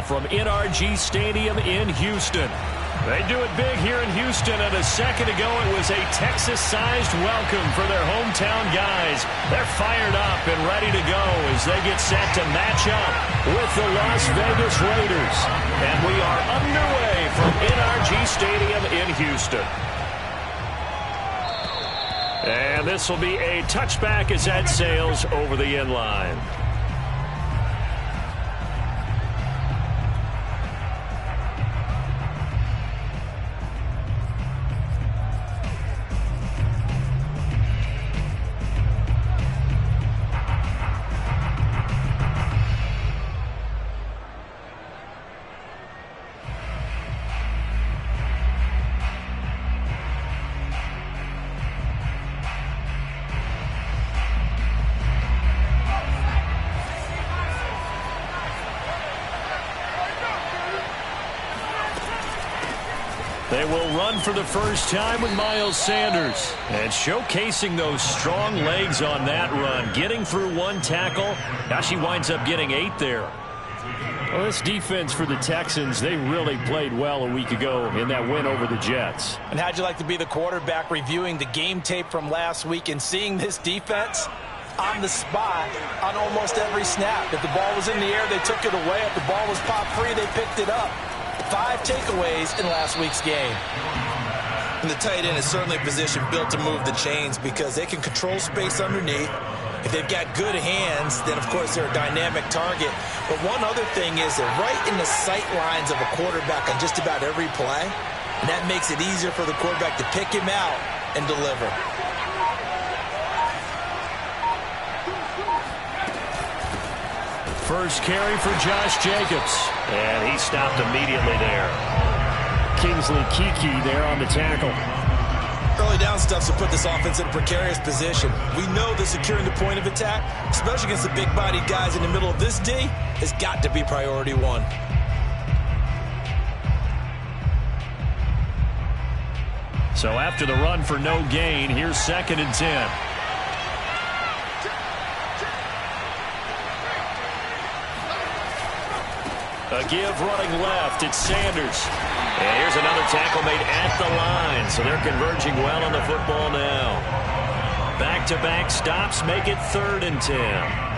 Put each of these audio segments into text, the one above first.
from NRG Stadium in Houston. They do it big here in Houston, and a second ago it was a Texas-sized welcome for their hometown guys. They're fired up and ready to go as they get set to match up with the Las Vegas Raiders. And we are underway from NRG Stadium in Houston. And this will be a touchback as that sails over the end line. They will run for the first time with Miles Sanders. And showcasing those strong legs on that run. Getting through one tackle. Now she winds up getting 8 there. Well, this defense for the Texans, they really played well a week ago in that win over the Jets. And how'd you like to be the quarterback reviewing the game tape from last week and seeing this defense on the spot on almost every snap? If the ball was in the air, they took it away. If the ball was pop free, they picked it up. 5 takeaways in last week's game. And the tight end is certainly a position built to move the chains because they can control space underneath. If they've got good hands, then of course they're a dynamic target. But one other thing is they're right in the sight lines of a quarterback on just about every play. And that makes it easier for the quarterback to pick him out and deliver. First carry for Josh Jacobs. And he stopped immediately there. Kingsley Keke there on the tackle. Early down stuff to put this offense in a precarious position. We know that securing the point of attack, especially against the big-bodied guys in the middle of this D, has got to be priority one. So after the run for no gain, here's 2nd and 10. A give running left. It's Sanders. And here's another tackle made at the line. So they're converging well on the football now. Back-to-back stops make it 3rd and 10.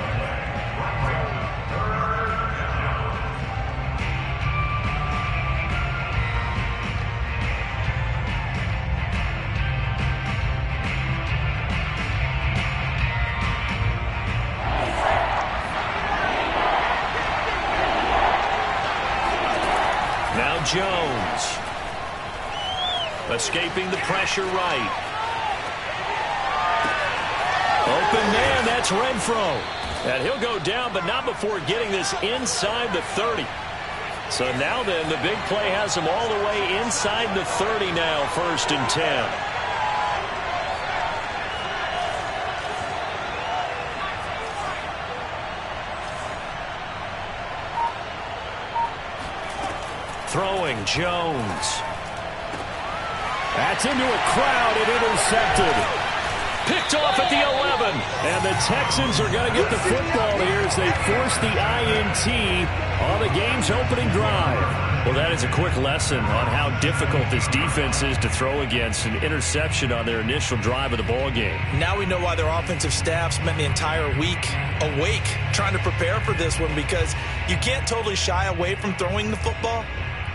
Jones. Escaping the pressure right. Open man, that's Renfro. And he'll go down, but not before getting this inside the 30. So now then, the big play has him all the way inside the 30 now, 1st and 10. Throwing Jones. That's into a crowd and intercepted. Picked off at the 11. And the Texans are going to get the football here as they force the INT on the game's opening drive. Well, that is a quick lesson on how difficult this defense is to throw against. An interception on their initial drive of the ball game. Now we know why their offensive staff spent the entire week awake trying to prepare for this one, because you can't totally shy away from throwing the football.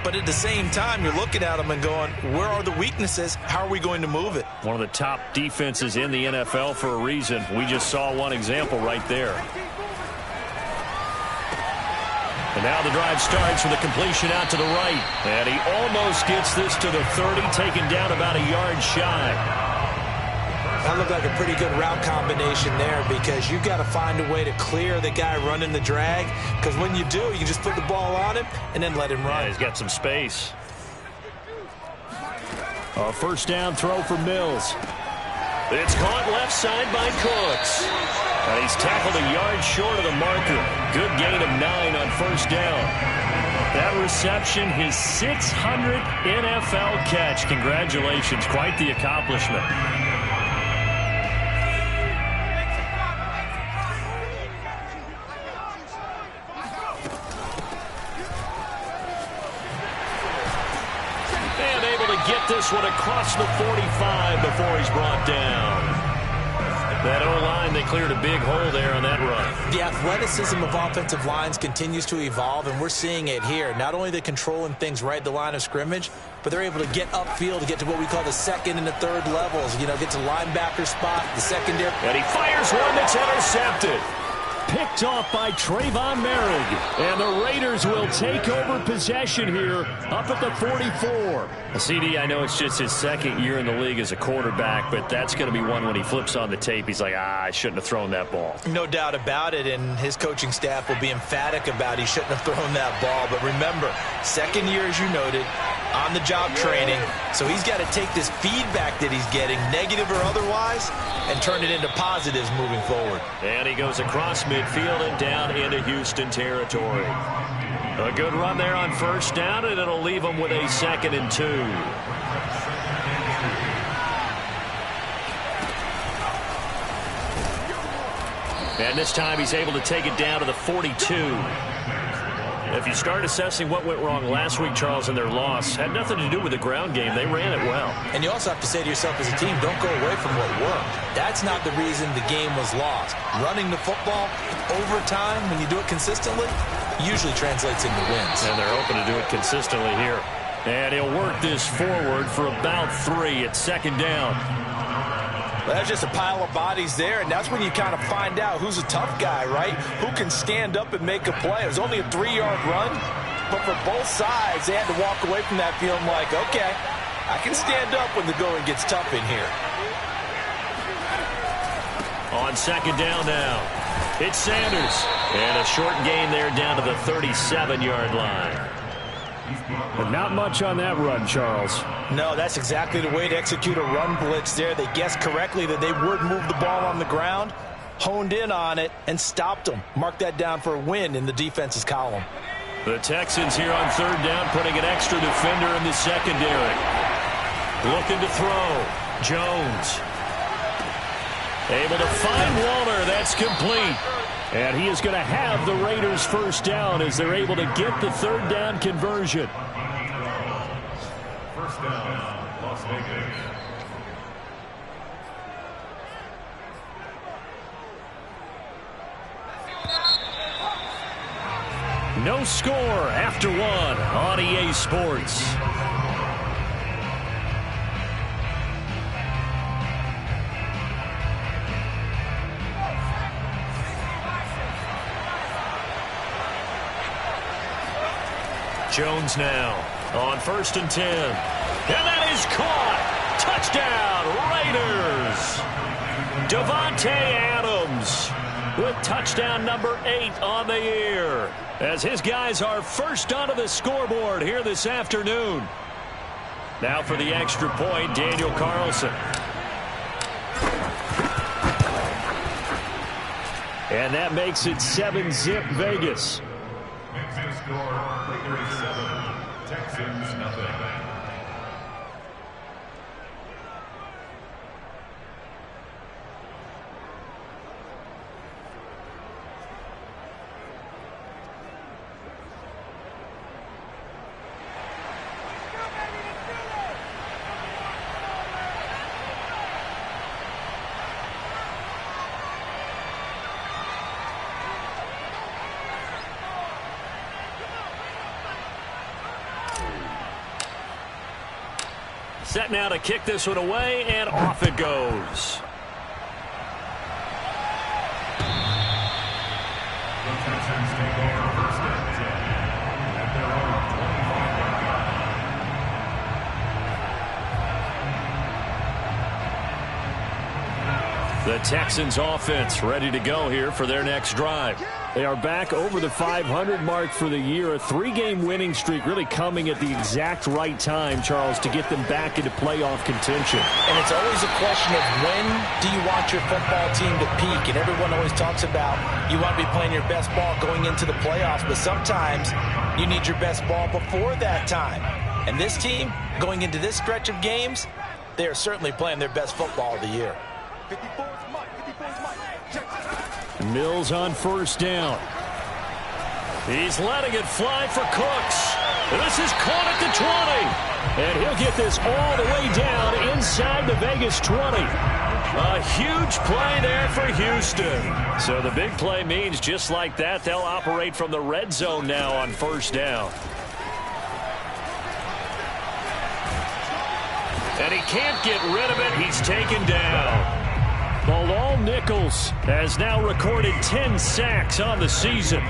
But at the same time, you're looking at them and going, where are the weaknesses? How are we going to move it? One of the top defenses in the NFL for a reason. We just saw one example right there. And now the drive starts with a completion out to the right. And he almost gets this to the 30, taken down about a yard shy. That looked like a pretty good route combination there, because you've got to find a way to clear the guy running the drag, because when you do, you can just put the ball on him and then let him run. Yeah, he's got some space. A first down throw for Mills. It's caught left side by Cooks. And he's tackled a yard short of the marker. Good gain of 9 on first down. That reception, his 600th NFL catch. Congratulations, quite the accomplishment. to get this one across the 45 before he's brought down. That O-line, they cleared a big hole there on that run. The athleticism of offensive lines continues to evolve, and we're seeing it here. Not only are they controlling things right at the line of scrimmage, but they're able to get upfield to get to what we call the second and the third levels. You know, get to linebacker spot, the secondary. And he fires one that's intercepted. Picked off by Trayvon Merrick. And the Raiders will take over possession here up at the 44. CD, I know it's just his second year in the league as a quarterback, but that's going to be one when he flips on the tape. He's like, I shouldn't have thrown that ball. No doubt about it, and his coaching staff will be emphatic about he shouldn't have thrown that ball. But remember, second year, as you noted, on-the-job training. So he's got to take this feedback that he's getting, negative or otherwise, and turn it into positives moving forward. And he goes across midfield and down into Houston territory. A good run there on first down, and it'll leave him with a 2nd and 2. And this time he's able to take it down to the 42. If you start assessing what went wrong last week, Charles, in their loss, had nothing to do with the ground game. They ran it well. And you also have to say to yourself as a team, don't go away from what worked. That's not the reason the game was lost. Running the football over time, when you do it consistently, usually translates into wins. And they're hoping to do it consistently here. And he'll work this forward for about 3 at 2nd down. Well, that's just a pile of bodies there, and that's when you kind of find out who's a tough guy, right? Who can stand up and make a play. It was only a 3-yard run, but for both sides, they had to walk away from that feeling like, okay, I can stand up when the going gets tough in here. On 2nd down now, it's Sanders. And a short gain there down to the 37-yard line. But not much on that run, Charles. No, that's exactly the way to execute a run blitz there. They guessed correctly that they would move the ball on the ground, honed in on it, and stopped them. Mark that down for a win in the defense's column. The Texans here on 3rd down, putting an extra defender in the secondary. Looking to throw. Jones. Able to find Waller. That's complete. And he is going to have the Raiders first down as they're able to get the 3rd down conversion. First down, Las Vegas. No score after 1 on EA Sports. Jones now on 1st and 10. And that is caught. Touchdown, Raiders. Davante Adams with touchdown number 8 on the year, as his guys are first onto the scoreboard here this afternoon. Now for the extra point, Daniel Carlson. And that makes it 7-zip Vegas. Next score, Raiders 7, Texans nothing. Set now to kick this one away, and off it goes. The Texans take over 1st and 10 at their own 25-yard line. The Texans offense ready to go here for their next drive. They are back over the 500 mark for the year. A 3-game winning streak really coming at the exact right time, Charles, to get them back into playoff contention. And it's always a question of when do you want your football team to peak? And everyone always talks about you want to be playing your best ball going into the playoffs, but sometimes you need your best ball before that time. And this team, going into this stretch of games, they are certainly playing their best football of the year. Mills on 1st down. He's letting it fly for Cooks. This is caught at the 20. And he'll get this all the way down inside the Vegas 20. A huge play there for Houston. So the big play means just like that, they'll operate from the red zone now on first down. And he can't get rid of it. He's taken down. Bilal Nichols has now recorded 10 sacks on the season.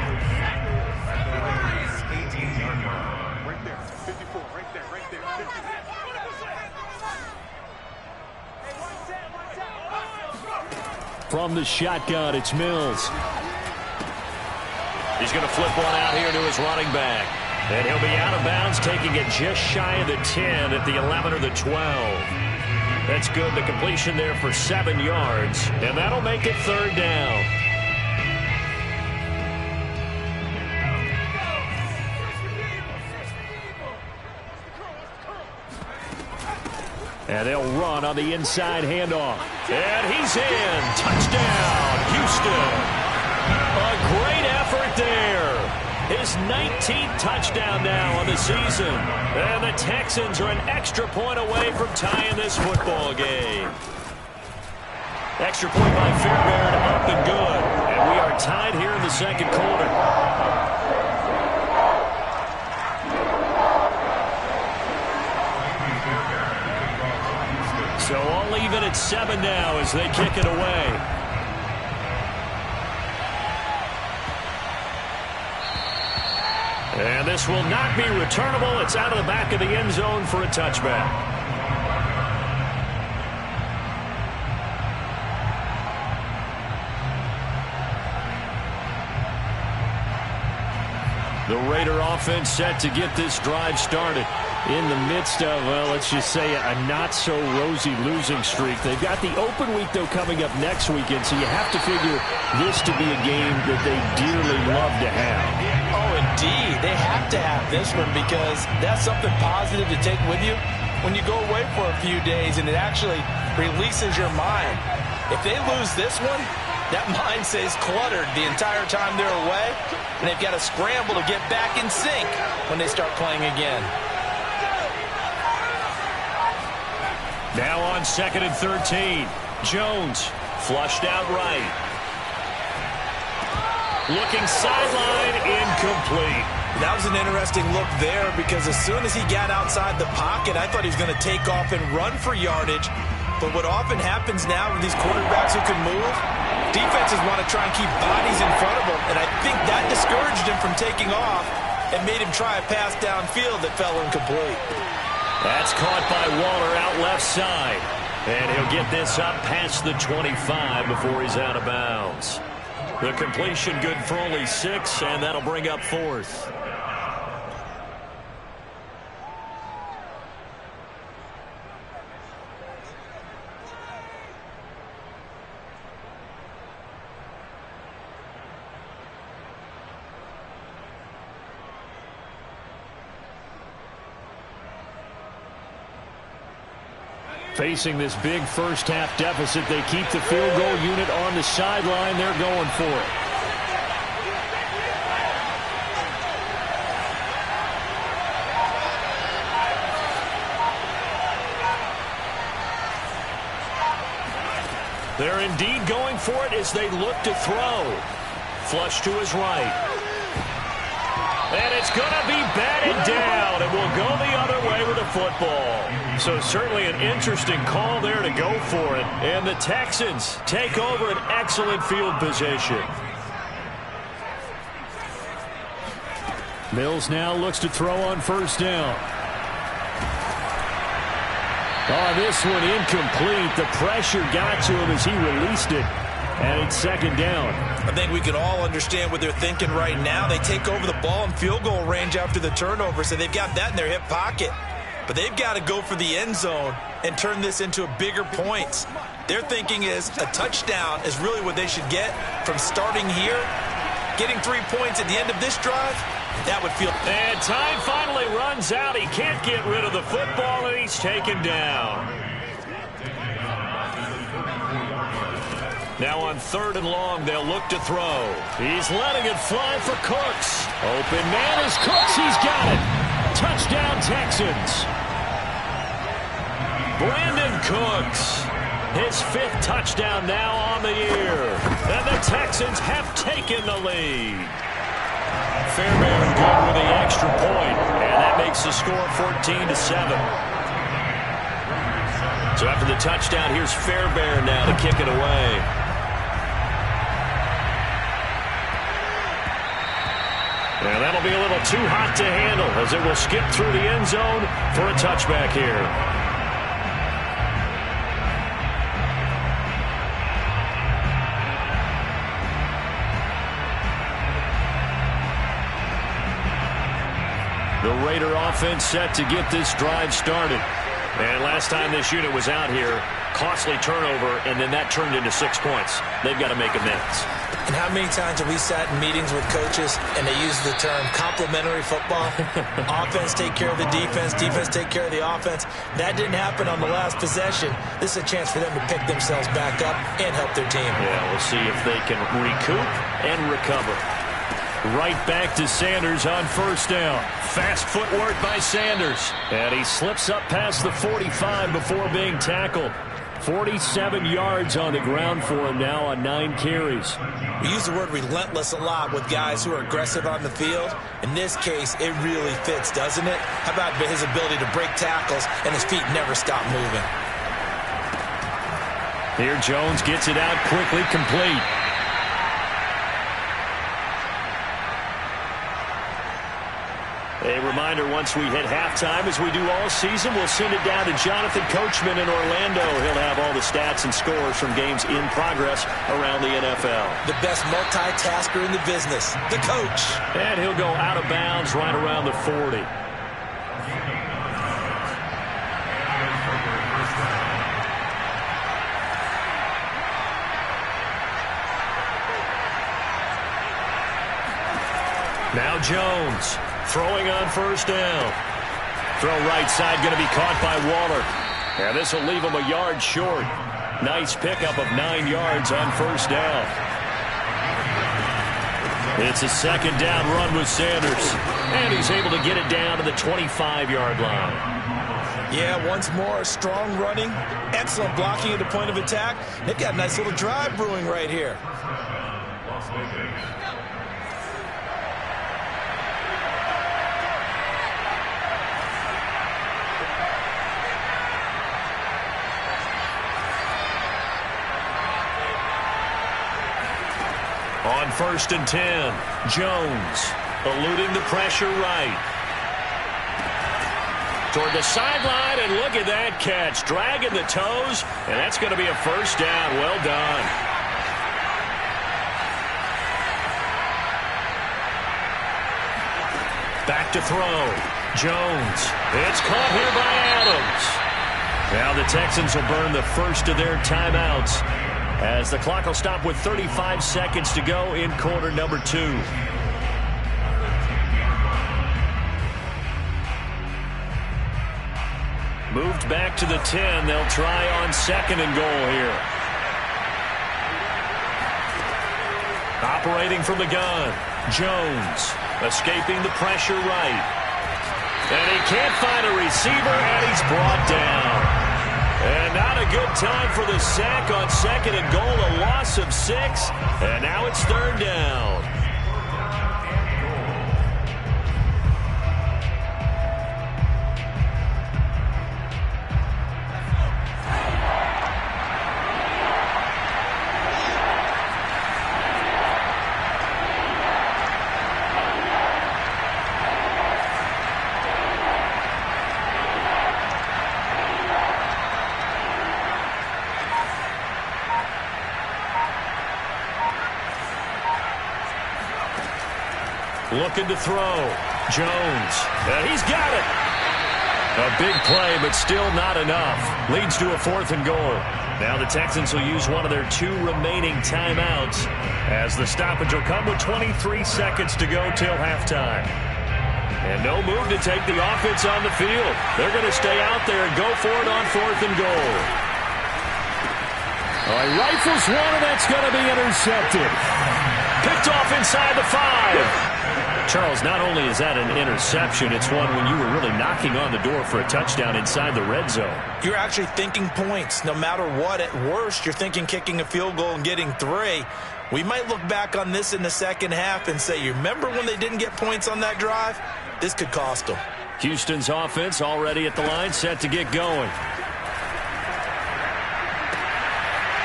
From the shotgun, it's Mills. He's going to flip one out here to his running back. And he'll be out of bounds, taking it just shy of the 10 at the 11 or the 12. That's good. The completion there for 7 yards. And that'll make it third down. And they'll run on the inside handoff. And he's in. Touchdown, Houston. A great effort there. His 19th touchdown now on the season. And the Texans are an extra point away from tying this football game. Extra point by Fairbairn, up and good. And we are tied here in the second quarter. So all even at 7 now as they kick it away. And this will not be returnable. It's out of the back of the end zone for a touchback. The Raider offense set to get this drive started in the midst of, well, let's just say a not-so-rosy losing streak. They've got the open week, though, coming up next weekend, so you have to figure this to be a game that they dearly love to have. Oh, indeed. They have to have this one because that's something positive to take with you when you go away for a few days, and it actually releases your mind. If they lose this one, that mind stays cluttered the entire time they're away, and they've got to scramble to get back in sync when they start playing again. Now on 2nd and 13. Jones flushed out right. Looking sideline, incomplete. That was an interesting look there because as soon as he got outside the pocket, I thought he was going to take off and run for yardage. But what often happens now with these quarterbacks who can move, defenses want to try and keep bodies in front of them. And I think that discouraged him from taking off and made him try a pass downfield that fell incomplete. That's caught by Waller out left side. And he'll get this up past the 25 before he's out of bounds. The completion good for only 6, and that'll bring up 4th. Facing this big first-half deficit, they keep the field goal unit on the sideline. They're going for it. They're indeed going for it as they look to throw. Flush to his right. And it's going to be batted down. It will go the other way with the football. So certainly an interesting call there to go for it. And the Texans take over an excellent field position. Mills now looks to throw on first down. Oh, this one incomplete. The pressure got to him as he released it. And it's second down. I think we can all understand what they're thinking right now. They take over the ball in field goal range after the turnover, so they've got that in their hip pocket. But they've got to go for the end zone and turn this into bigger points. Their thinking is a touchdown is really what they should get from starting here. Getting 3 points at the end of this drive, that would feel... And time finally runs out. He can't get rid of the football, and he's taken down. Now on 3rd and long, they'll look to throw. He's letting it fly for Cooks. Open man is Cooks. He's got it. Touchdown, Texans. Brandon Cooks, his 5th touchdown now on the year. And the Texans have taken the lead. Fairbairn good with the extra point, and that makes the score 14-7. So after the touchdown, here's Fairbairn now to kick it away. And that'll be a little too hot to handle as it will skip through the end zone for a touchback here. The Raider offense set to get this drive started. And last time this unit was out here, costly turnover, and then that turned into 6 points. They've got to make amends. And how many times have we sat in meetings with coaches and they use the term complementary football? Offense take care of the defense, defense take care of the offense. That didn't happen on the last possession. This is a chance for them to pick themselves back up and help their team. Yeah, we'll see if they can recoup and recover. Right back to Sanders on first down. Fast footwork by Sanders. And he slips up past the 45 before being tackled. 47 yards on the ground for him now on 9 carries. We use the word relentless a lot with guys who are aggressive on the field. In this case, it really fits, doesn't it? How about his ability to break tackles and his feet never stop moving? Here Jones gets it out quickly, complete. A reminder, once we hit halftime, as we do all season, we'll send it down to Jonathan Coachman in Orlando. He'll have all the stats and scores from games in progress around the NFL. The best multitasker in the business, the coach. And he'll go out of bounds right around the 40. Now Jones. Throwing on first down. Throw right side going to be caught by Waller. And this will leave him a yard short. Nice pickup of 9 yards on first down. It's a second down run with Sanders. And he's able to get it down to the 25-yard line. Yeah, once more, strong running, excellent blocking at the point of attack. They've got a nice little drive brewing right here. On first and 10, Jones eluding the pressure right. Toward the sideline, and look at that catch. Dragging the toes, and that's going to be a first down. Well done. Back to throw. Jones. It's caught here by Adams. Now the Texans will burn the first of their timeouts, as the clock will stop with 35 seconds to go in quarter number 2. Moved back to the 10. They'll try on second and goal here. Operating from the gun. Jones escaping the pressure right. And he can't find a receiver, and he's brought down. And not a good time for the sack on second and goal, a loss of 6. And now it's third down. Looking to throw. Jones. And he's got it. A big play, but still not enough. Leads to a 4th and goal. Now the Texans will use one of their 2 remaining timeouts, as the stoppage will come with 23 seconds to go till halftime. And no move to take the offense on the field. They're going to stay out there and go for it on 4th and goal. All right, rifles one, and that's going to be intercepted. Picked off inside the 5. Charles, not only is that an interception, it's one when you were really knocking on the door for a touchdown inside the red zone. You're actually thinking points. No matter what, at worst, you're thinking kicking a field goal and getting 3. We might look back on this in the second half and say, you remember when they didn't get points on that drive? This could cost them. Houston's offense already at the line, set to get going.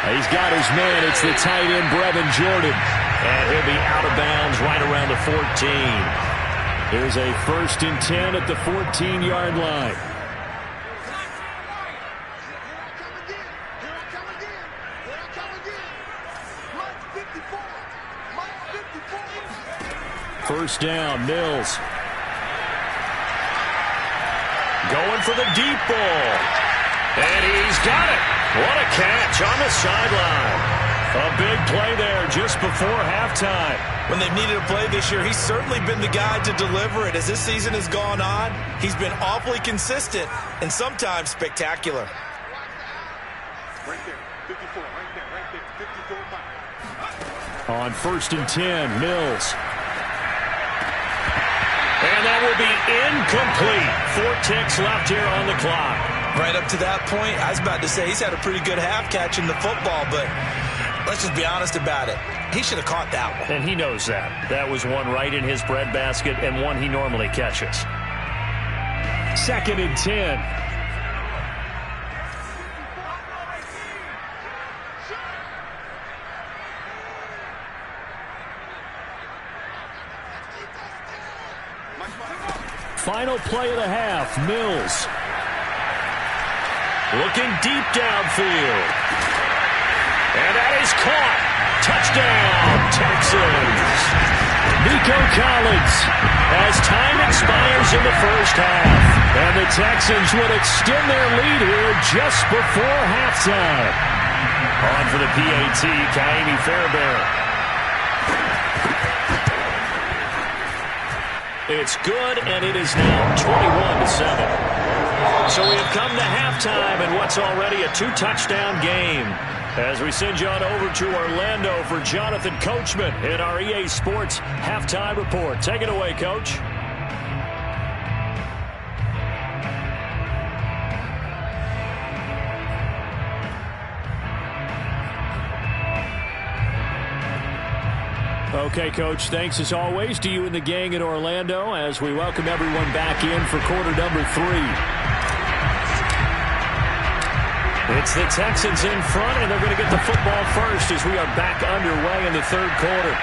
He's got his man. It's the tight end, Brevin Jordan. And he'll be out of bounds right around the 14. Here's a 1st and 10 at the 14-yard line. First down, Mills. Going for the deep ball. And he's got it. What a catch on the sideline. A big play there just before halftime. When they've needed a play this year, he's certainly been the guy to deliver it. As this season has gone on, he's been awfully consistent and sometimes spectacular. Right there, 54, right there, 54. On 1st and 10, Mills. And that will be incomplete. 4 ticks left here on the clock. Right up to that point, I was about to say he's had a pretty good half catching the football, but let's just be honest about it. He should have caught that one. And he knows that. That was one right in his breadbasket and one he normally catches. 2nd and 10. Final play of the half, Mills. Looking deep downfield. And that is caught. Touchdown, Texans. Nico Collins as time expires in the first half. And the Texans would extend their lead here just before halftime. On for the PAT, Ka'imi Fairbairn. It's good, and it is now 21-7. So we have come to halftime in what's already a 2-touchdown game. As we send you on over to Orlando for Jonathan Coachman in our EA Sports Halftime Report. Take it away, Coach. Okay, Coach, thanks as always to you and the gang in Orlando as we welcome everyone back in for quarter number 3. It's the Texans in front, and they're going to get the football first as we are back underway in the third quarter.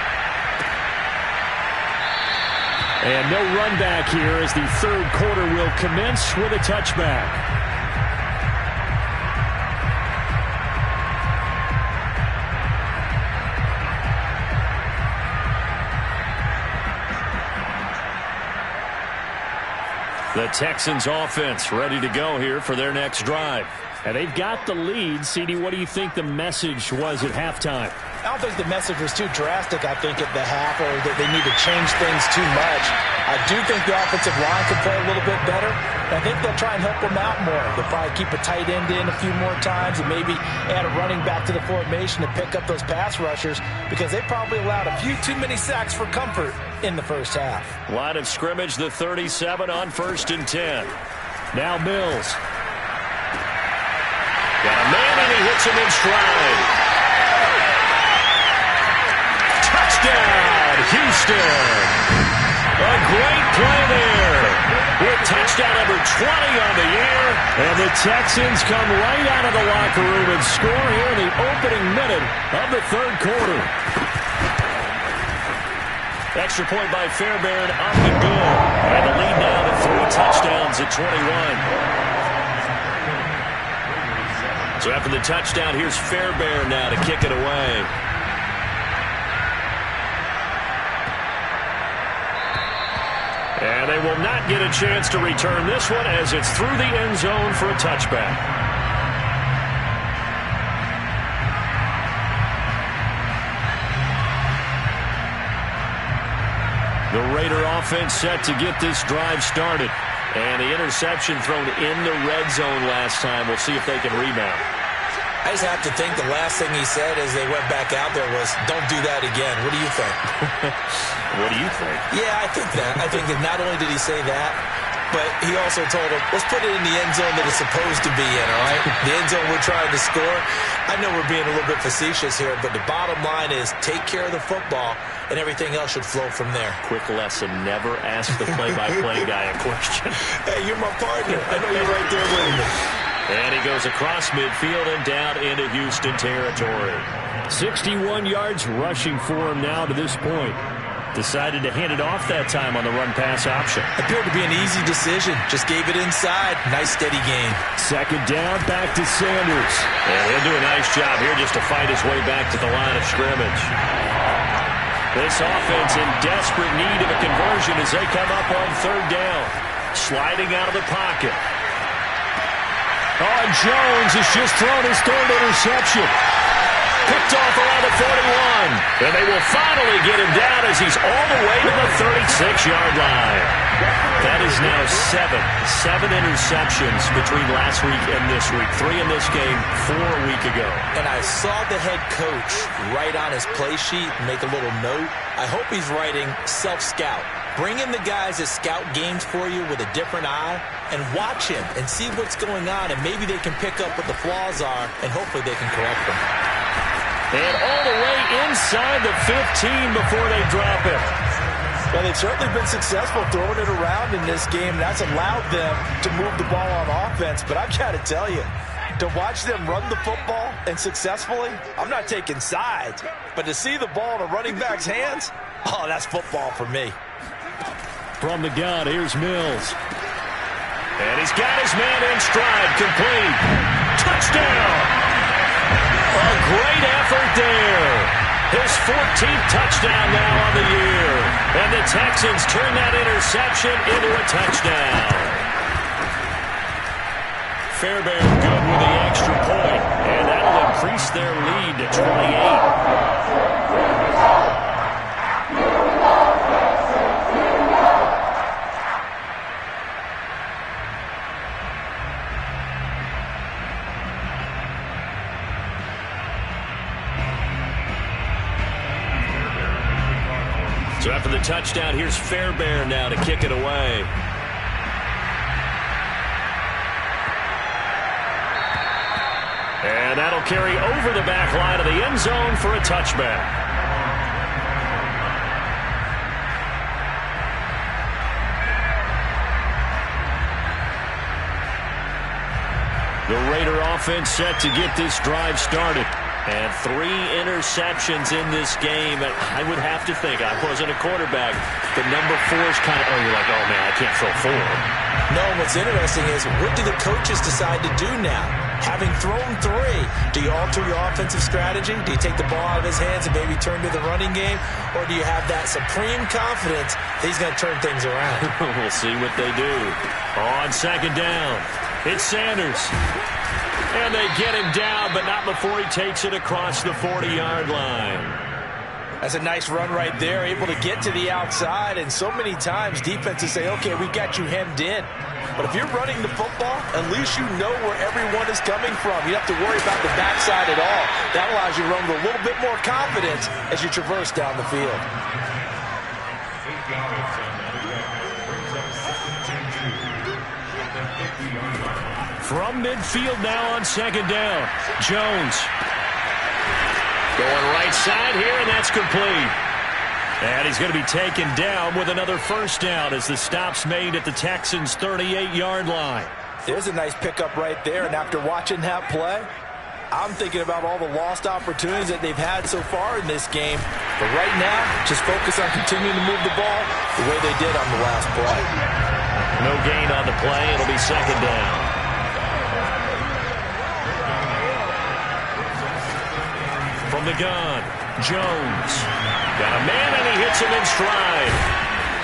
And no run back here as the third quarter will commence with a touchback. The Texans offense ready to go here for their next drive. And they've got the lead. CD, what do you think the message was at halftime? I don't think the message was too drastic, I think, at the half, or that they need to change things too much. I do think the offensive line could play a little bit better. I think they'll try and help them out more. They'll probably keep a tight end in a few more times and maybe add a running back to the formation to pick up those pass rushers because they probably allowed a few too many sacks for comfort in the first half. Line of scrimmage, the 37 on 1st and 10. Now Mills. Got a man and he hits him in stride. Touchdown, Houston. A great play there. With touchdown number 20 on the year. And the Texans come right out of the locker room and score here in the opening minute of the third quarter. Extra point by Fairbairn up and good. And the lead now to 3 touchdowns at 21. So after the touchdown, here's Fairbairn now to kick it away. And they will not get a chance to return this one as it's through the end zone for a touchback. The Raider offense set to get this drive started. And the interception thrown in the red zone last time. We'll see if they can rebound. I just have to think the last thing he said as they went back out there was, don't do that again. What do you think? What do you think? Yeah, I think that. I think that not only did he say that, but he also told him, let's put it in the end zone that it's supposed to be in, all right? The end zone we're trying to score. I know we're being a little bit facetious here, but the bottom line is take care of the football, and everything else should flow from there. Quick lesson, never ask the play-by-play guy a question. Hey, you're my partner. I know you're right there with me. And he goes across midfield and down into Houston territory. 61 yards rushing for him now to this point. Decided to hand it off that time on the run-pass option. Appeared to be an easy decision. Just gave it inside. Nice steady gain. Second down, back to Sanders. And he'll do a nice job here just to fight his way back to the line of scrimmage. This offense in desperate need of a conversion as they come up on third down. Sliding out of the pocket. Oh, Jones has just thrown his third interception. Picked off around the 41. And they will finally get him down as he's all the way to the 36-yard line. That is now seven interceptions between last week and this week. 3 in this game, 4 a week ago. And I saw the head coach write on his play sheet, make a little note. I hope he's writing self-scout. Bring in the guys that scout games for you with a different eye and watch him and see what's going on, and maybe they can pick up what the flaws are, and hopefully they can correct them. And all the way inside the 15 before they drop it. Well, they've certainly been successful throwing it around in this game. That's allowed them to move the ball on offense. But I've got to tell you, to watch them run the football and successfully, I'm not taking sides. But to see the ball in a running back's hands, oh, that's football for me. From the gun, here's Mills. And he's got his man in stride, complete. Touchdown! A great effort there. His 14th touchdown now on the year. And the Texans turn that interception into a touchdown. Fairbairn good with the extra point, and that'll increase their lead to 28. So after the touchdown, here's Fairbairn now to kick it away. And that'll carry over the back line of the end zone for a touchback. The Raider offense set to get this drive started. And 3 interceptions in this game. And I would have to think, I wasn't a quarterback, but number 4 is kind of, you're like, oh, man, I can't throw 4. No, what's interesting is, what do the coaches decide to do now? Having thrown 3, do you alter your offensive strategy? Do you take the ball out of his hands and maybe turn to the running game? Or do you have that supreme confidence that he's going to turn things around? We'll see what they do. On second down, it's Sanders. And they get him down, but not before he takes it across the 40-yard line. That's a nice run right there, able to get to the outside. And so many times defenses say, okay, we've got you hemmed in. But if you're running the football, at least you know where everyone is coming from. You don't have to worry about the backside at all. That allows you to run with a little bit more confidence as you traverse down the field. From midfield now on second down, Jones. Going right side here, and that's complete. And he's going to be taken down with another first down as the stop's made at the Texans' 38-yard line. There's a nice pickup right there, and after watching that play, I'm thinking about all the lost opportunities that they've had so far in this game. But right now, just focus on continuing to move the ball the way they did on the last play. No gain on the play. It'll be second down. From the gun, Jones. Got a man, and he hits him in stride.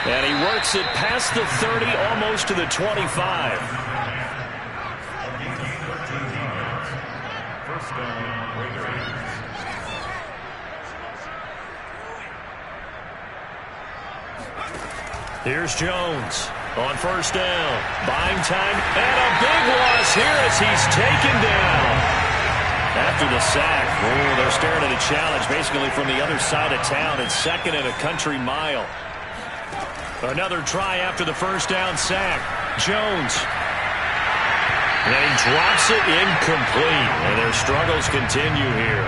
And he works it past the 30, almost to the 25. Here's Jones on first down. Buying time, and a big loss here as he's taken down. After the sack, they're staring at a challenge basically from the other side of town. It's 2nd and a country mile. Another try after the first down sack. Jones. And he drops it incomplete. And their struggles continue here.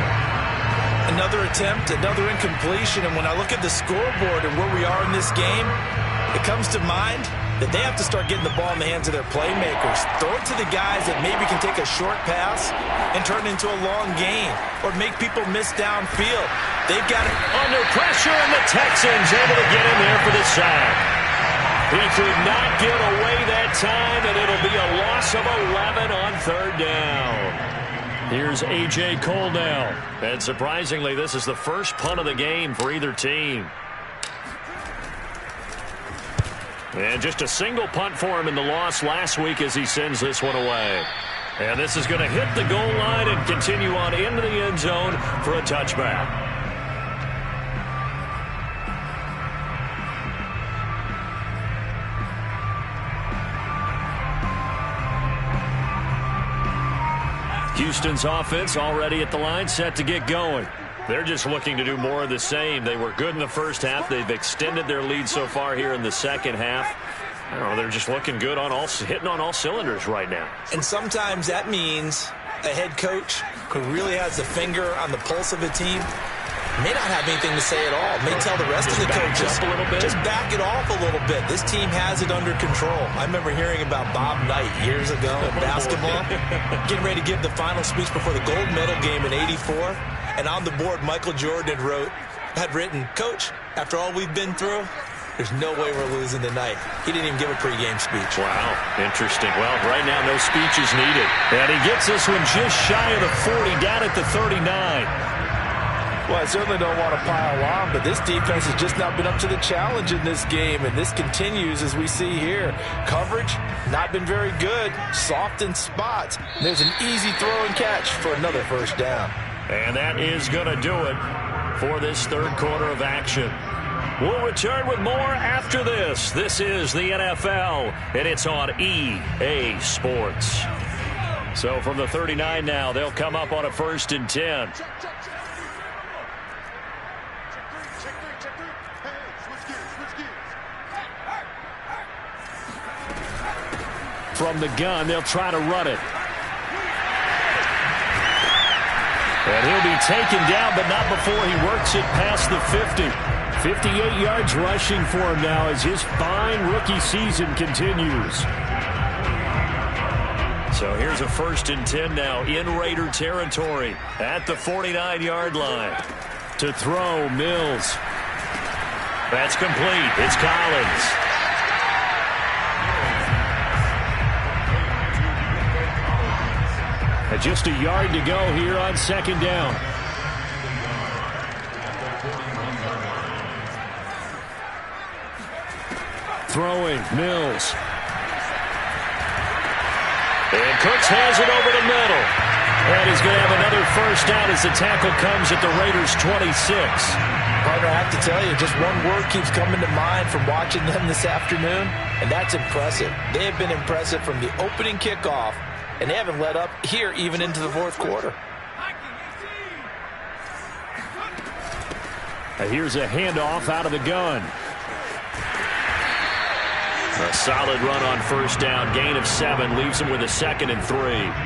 Another attempt, another incompletion. And when I look at the scoreboard and where we are in this game, it comes to mind that they have to start getting the ball in the hands of their playmakers. Throw it to the guys that maybe can take a short pass and turn it into a long gain or make people miss downfield. They've got it under pressure, and the Texans able to get in there for the sack. He could not get away that time, and it'll be a loss of 11 on 3rd down. Here's A.J. Cole now. And surprisingly, this is the first punt of the game for either team. And just a single punt for him in the loss last week as he sends this one away. And this is going to hit the goal line and continue on into the end zone for a touchback. Houston's offense already at the line, set to get going. They're just looking to do more of the same. They were good in the first half. They've extended their lead so far here in the second half. I don't know, they're just looking good on hitting on all cylinders right now. And sometimes that means a head coach who really has a finger on the pulse of a team may not have anything to say at all. May tell the rest of the coaches, just back it off a little bit. This team has it under control. I remember hearing about Bob Knight years ago in basketball, getting ready to give the final speech before the gold medal game in '84. And on the board, Michael Jordan had written, "Coach, after all we've been through, there's no way we're losing tonight." He didn't even give a pregame speech. Wow, interesting. Well, right now, no speech is needed. And he gets this one just shy of the 40, down at the 39. Well, I certainly don't want to pile on, but this defense has just not been up to the challenge in this game, and this continues as we see here. Coverage, not been very good, soft in spots. There's an easy throw and catch for another first down. And that is going to do it for this 3rd quarter of action. We'll return with more after this. This is the NFL, and it's on EA Sports. So from the 39 now, they'll come up on a 1st and 10. From the gun, they'll try to run it. And he'll be taken down, but not before he works it past the 50. 58 yards rushing for him now as his fine rookie season continues. So here's a 1st and 10 now in Raider territory at the 49-yard line. To throw, Mills. That's complete. It's Collins. Just a yard to go here on 2nd down. Throwing, Mills. And Cooks has it over the middle. And he's going to have another first down as the tackle comes at the Raiders' 26. Partner, I have to tell you, just one word keeps coming to mind from watching them this afternoon, and that's impressive. They have been impressive from the opening kickoff, and they haven't let up here even into the 4th quarter. Here's a handoff out of the gun. A solid run on first down. Gain of 7 leaves him with a 2nd and 3.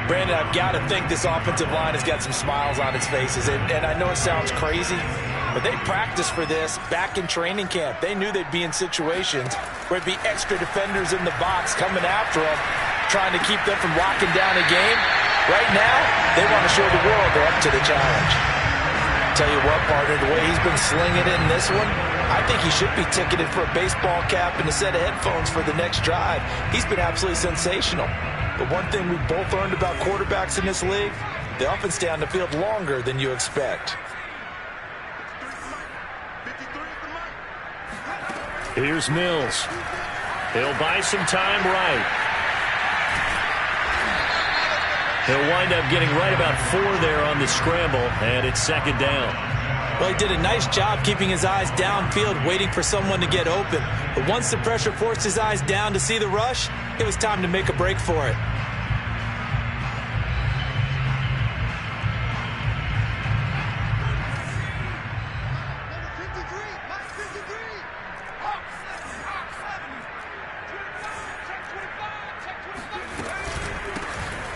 Brandon, I've got to think this offensive line has got some smiles on its faces. And I know it sounds crazy, but they practiced for this back in training camp. They knew they'd be in situations where it'd be extra defenders in the box coming after them, trying to keep them from locking down a game. Right now, they want to show the world they're up to the challenge. Tell you what, partner, the way he's been slinging it in this one, I think he should be ticketed for a baseball cap and a set of headphones for the next drive. He's been absolutely sensational. But one thing we've both learned about quarterbacks in this league, they often stay on the field longer than you expect. Here's Mills. He'll buy some time right. He'll wind up getting right about 4 there on the scramble, and it's 2nd down. Well, he did a nice job keeping his eyes downfield, waiting for someone to get open. But once the pressure forced his eyes down to see the rush, it was time to make a break for it.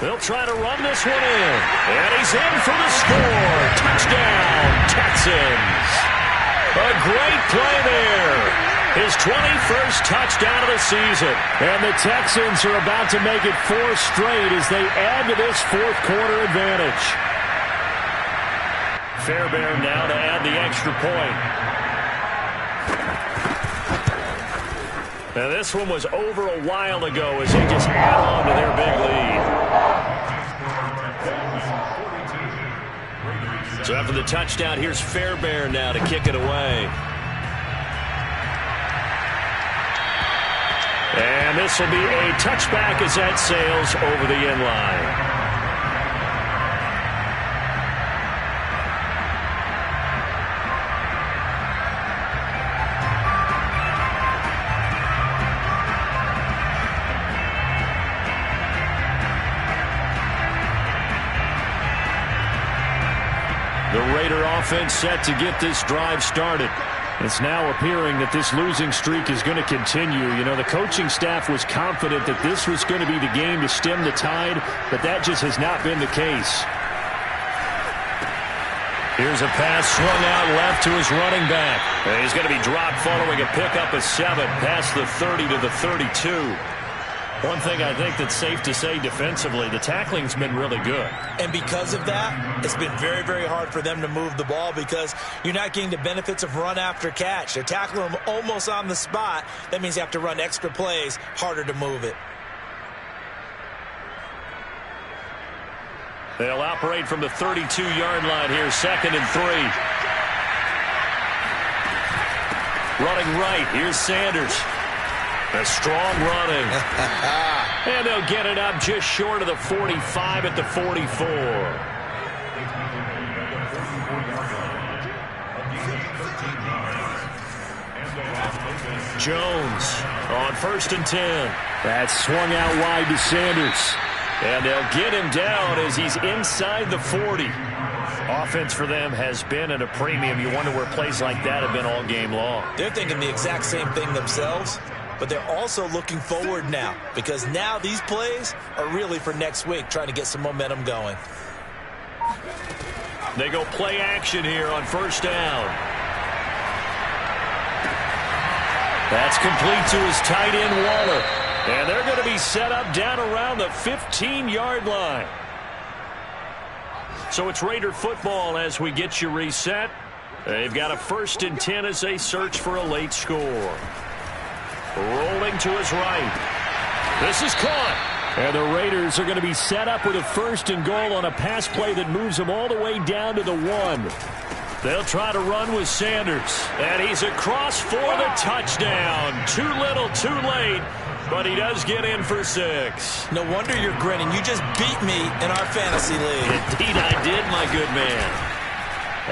They'll try to run this one in. And he's in for the score. Touchdown, Texans. A great play there. His 21st touchdown of the season. And the Texans are about to make it 4 straight as they add to this fourth quarter advantage. Fairbairn now to add the extra point. Now this one was over a while ago as they just add on to their big lead. So after the touchdown, here's Fairbairn now to kick it away. And this will be a touchback as that sails over the end line. The Raider offense set to get this drive started. It's now appearing that this losing streak is going to continue. You know, the coaching staff was confident that this was going to be the game to stem the tide, but that just has not been the case. Here's a pass swung out left to his running back. And he's going to be dropped following a pickup of 7 past the 30 to the 32. One thing I think that's safe to say defensively, the tackling's been really good. And because of that, it's been very, very hard for them to move the ball because you're not getting the benefits of run after catch. They're tackling them almost on the spot. That means you have to run extra plays, harder to move it. They'll operate from the 32-yard line here, 2nd and 3. Running right, here's Sanders. A strong running. And they'll get it up just short of the 45 at the 44. Jones on 1st and 10. That's swung out wide to Sanders. And they'll get him down as he's inside the 40. Offense for them has been at a premium. You wonder where plays like that have been all game long. They're thinking the exact same thing themselves. But they're also looking forward now because now these plays are really for next week, trying to get some momentum going. They go play action here on 1st down. That's complete to his tight end, Waller. And they're going to be set up down around the 15-yard line. So it's Raider football as we get you reset. They've got a 1st and 10 as they search for a late score. Rolling to his right. This is caught. And the Raiders are going to be set up with a 1st and goal on a pass play that moves them all the way down to the 1. They'll try to run with Sanders. And he's across for the touchdown. Too little, too late. But he does get in for 6. No wonder you're grinning. You just beat me in our fantasy league. Indeed I did, my good man.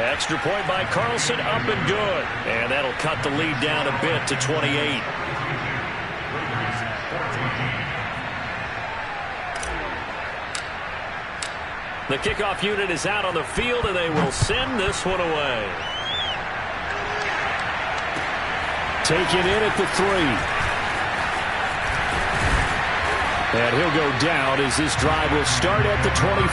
Extra point by Carlson, up and good. And that'll cut the lead down a bit to 28. The kickoff unit is out on the field, and they will send this one away. Taken in at the 3. And he'll go down as this drive will start at the 25.